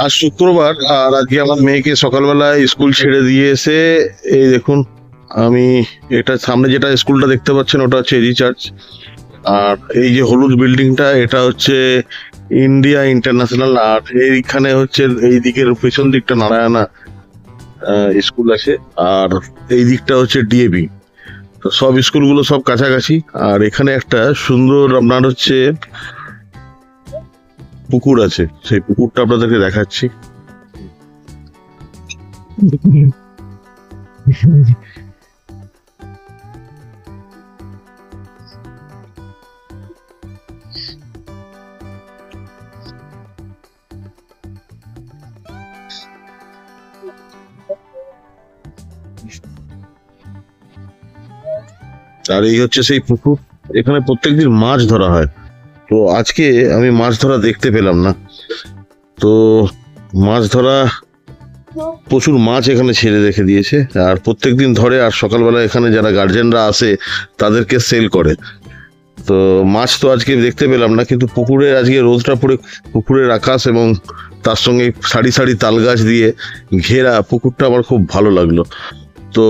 আজ শুক্রবার, আর আজকে আমার মেয়েকে সকালবেলায় স্কুল ছেড়ে দিয়ে এসে এই দেখুন, আমি এটা সামনে যেটা স্কুলটা দেখতে পাচ্ছেন ওটা হচ্ছে এজি চার্চ। আর এই যে হলুদ বিল্ডিংটা এটা হচ্ছে ইন্ডিয়া ইন্টারন্যাশনাল। আর এইখানে হচ্ছে এই দিকের পেছন দিকটা নারায়ণা স্কুল আছে, আর এই দিকটা হচ্ছে ডিএবি। তো সব স্কুলগুলো সব কাছাকাছি। আর এখানে একটা সুন্দর আপনার হচ্ছে পুকুর আছে, সেই পুকুরটা আপনাদেরকে দেখাচ্ছি। আর এই হচ্ছে সেই পুকুর, এখানে প্রত্যেকদিন মাছ ধরা হয়। তো আজকে আমি মাছ ধরা দেখতে পেলাম না। তো মাছ ধরা, প্রচুর মাছ এখানে ছেড়ে রেখে দিয়েছে, আর প্রত্যেকদিন ধরে। আর সকালবেলা এখানে যারা গার্জেনরা আসে তাদেরকে সেল করে। তো মাছ তো আজকে দেখতে পেলাম না, কিন্তু পুকুরে আজকে রোদটা পড়ে পুকুরের আকাশ এবং তার সঙ্গে সারি সারি তাল গাছ দিয়ে ঘেরা পুকুরটা আমার খুব ভালো লাগলো। তো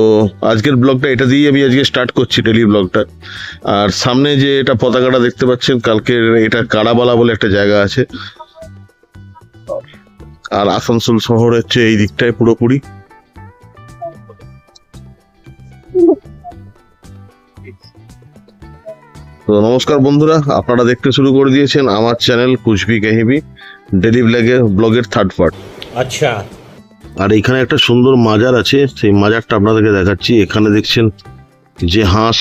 আজকের ব্লগটা এটা দিয়েই আমি আজকে স্টার্ট করছি, ডেলি ব্লগটা। আর সামনে যে এটা পতাকাটা দেখতে পাচ্ছেন, কালকের এটা কাড়াবালা বলে একটা জায়গা আছে। আর আসানসোল শহর হচ্ছে এই দিকটায় পুরোপুরি। তো নমস্কার বন্ধুরা, আপনারা দেখতে শুরু করে দিয়েছেন আমার চ্যানেল কুচবি কাহিবি ডেলি ব্লগের থার্ড পার্ট। আচ্ছা, আর এখানে একটা সুন্দর মাজার আছে, সেই মাজারটা আপনাদেরকে দেখাচ্ছি। এখানে দেখছেন যে হাঁস,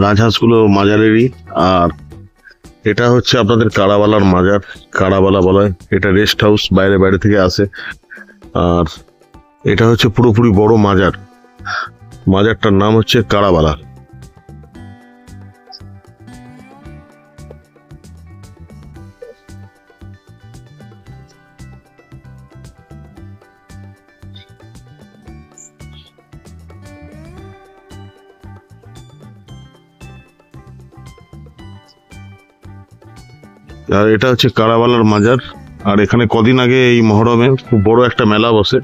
রাজহাঁসগুলো মাজারেরই। আর এটা হচ্ছে আপনাদের কাড়াবালার মাজার, কাড়াবালা বলা হয়। এটা রেস্ট হাউস, বাইরে বাইরে থেকে আসে। আর এটা হচ্ছে পুরোপুরি বড় মাজার, মাজারটার নাম হচ্ছে কাড়াবালা। আর এটা হচ্ছে কাড়াবালার মাজার। আর এখানে কদিন আগে এই মহরমে খুব বড় একটা মেলা বসে।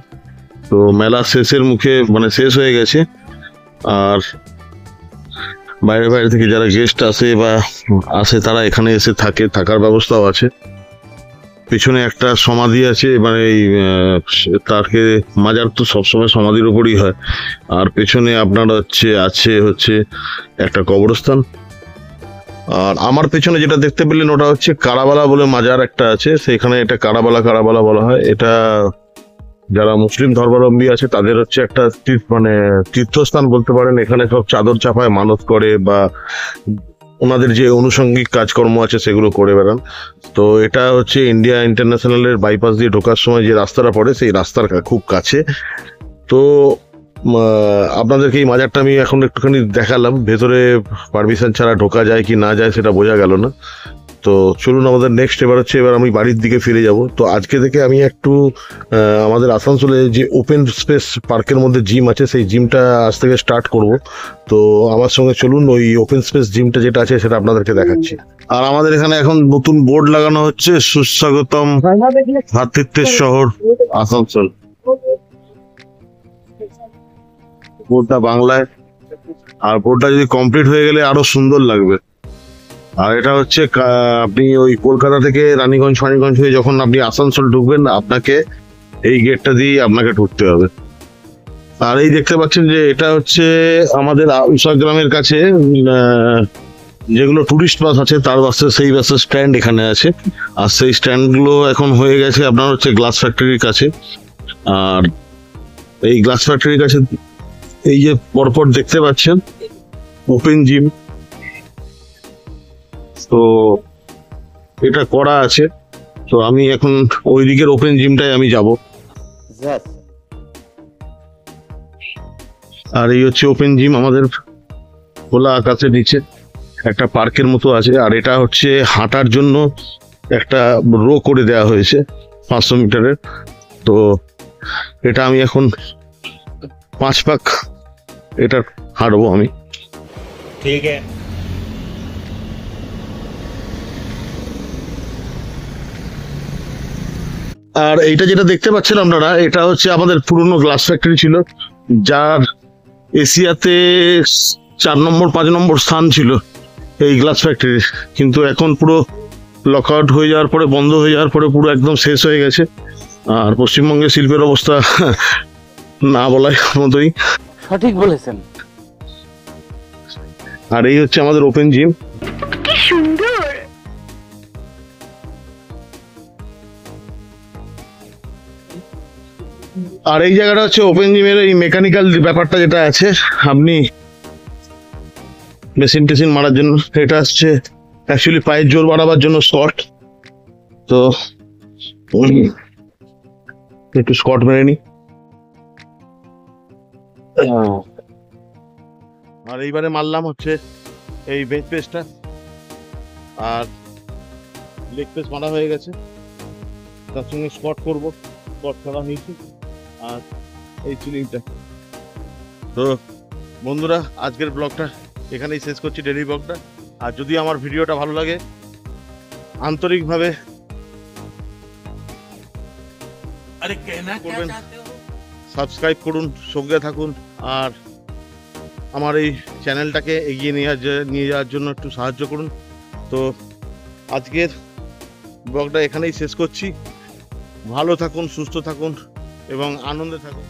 তো মেলা শেষের মুখে, মানে শেষ হয়ে গেছে। আর বাইরে বাইরে থেকে যারা গেস্ট আসে বা আসে তারা এখানে এসে থাকে, থাকার ব্যবস্থাও আছে। পেছনে একটা সমাধি আছে, মানে এই তাকে মাজার তো সবসময় সমাধির উপরই হয়। আর পেছনে আপনার হচ্ছে একটা কবরস্থান। আর আমার পেছনে যেটা দেখতে পেলেন ওটা হচ্ছে কাড়াবালা বলে মাজার একটা আছে, সেখানে এটা কাড়াবালা বলা হয়। এটা যারা মুসলিম ধর্মাবলম্বী আছে তাদের হচ্ছে একটা মানে তীর্থস্থান বলতে পারেন। এখানে সব চাদর চাপায় মানত করে বা ওনাদের যে আনুষঙ্গিক কাজকর্ম আছে সেগুলো করে বেড়ান। তো এটা হচ্ছে ইন্ডিয়া ইন্টারন্যাশনালের বাইপাস দিয়ে ঢোকার সময় যে রাস্তাটা পড়ে সেই রাস্তার খুব কাছে। তো আপনাদেরকে এই মাজারটা আমি এখন একটুখানি দেখালাম। ভেতরে পারমিশন ছাড়া ঢোকা যায় কি না যায় সেটা বোঝা গেল না। তো চলুন আমাদের নেক্সট এবার আমি বাড়ির দিকে ফিরে যাব। তো আজকে থেকে আমি একটু আমাদের আসানসোলে যে ওপেন স্পেস পার্কের মধ্যে জিম আছে সেই জিমটা আজ থেকে স্টার্ট করব। তো আমার সঙ্গে চলুন, ওই ওপেন স্পেস জিমটা যেটা আছে সেটা আপনাদেরকে দেখাচ্ছি। আর আমাদের এখানে এখন নতুন বোর্ড লাগানো হচ্ছে, সুস্বাগতম ভ্রাতৃত্বের শহর আসানসোল। বোর্ডটা বাংলায়, আর বোর্ডটা যদি কমপ্লিট হয়ে গেলে আরো সুন্দর লাগবে। আর এটা হচ্ছে আপনি ওই কলকাতা থেকে রানীগঞ্জ হয়ে যখন আপনি আসানসোল ঢুকবেন, আপনাকে এই গেটটা দিয়ে আপনাকে ঢুকতে হবে। আর এই দেখতে পাচ্ছেন যে এটা হচ্ছে আমাদের উষাগ্রামের কাছে যেগুলো টুরিস্ট বাস আছে তার বাসের সেই বাসের স্ট্যান্ড এখানে আছে। আর সেই স্ট্যান্ডগুলো এখন হয়ে গেছে আপনার হচ্ছে গ্লাস ফ্যাক্টরির কাছে। আর এই গ্লাস ফ্যাক্টরির কাছে এই যে পরপর দেখতে পাচ্ছেন ওপেন জিম, তো এটা করা আছে। তো আমি এখন ওই দিকের ওপেন জিমটায় আমি যাব। আর এই হচ্ছে ওপেন জিম আমাদের খোলা আকাশের নিচে একটা পার্কের মতো আছে। আর এটা হচ্ছে হাঁটার জন্য একটা রো করে দেওয়া হয়েছে 500 মিটারের। তো এটা আমি এখন 5 পাক এটা হাঁটবো আমি। ঠিক আছে। আর এইটা যেটা দেখতে পাচ্ছেন আপনারা, এটা হচ্ছে আমাদের পুরনো গ্লাস ফ্যাক্টরি ছিল, যার এশিয়াতে 4 নম্বর 5 নম্বর স্থান ছিল এই গ্লাস ফ্যাক্টরি। কিন্তু এখন পুরো লক আউট হয়ে যাওয়ার পরে, বন্ধ হয়ে যাওয়ার পরে পুরো একদম শেষ হয়ে গেছে। আর পশ্চিমবঙ্গের শিল্পের অবস্থা না বলাই মতোই। সঠিক বলেছেন। আর এই হচ্ছে আমাদের ওপেন জিম। আর এই জায়গাটা হচ্ছে ওপেন জিমের এই মেকানিক্যাল ব্যাপারটা যেটা আছে, আপনি মেশিন টেশিন মারার জন্য, এটা হচ্ছে অ্যাকচুয়ালি পায়ের জোর বাড়াবার জন্য স্কট। তো একটু স্কট মেরে নি। আর এইবারে মারলাম হচ্ছে এই বেঞ্চ প্রেসটা, আর লেগ প্রেস মারা হয়ে গেছে, তার সঙ্গে স্কট করবো, স্কট করা হয়েছে, আর এই চিলিংটা। তো বন্ধুরা, আজকের ব্লগটা এখানেই শেষ করছি, ডেলি ব্লগটা। আর যদি আমার ভিডিওটা ভালো লাগে, আন্তরিকভাবে করবেন, সাবস্ক্রাইব করুন, সঙ্গে থাকুন, আর আমার এই চ্যানেলটাকে এগিয়ে নিয়ে যাওয়ার জন্য একটু সাহায্য করুন। তো আজকের ব্লগটা এখানেই শেষ করছি। ভালো থাকুন, সুস্থ থাকুন এবং আনন্দে থাকুন।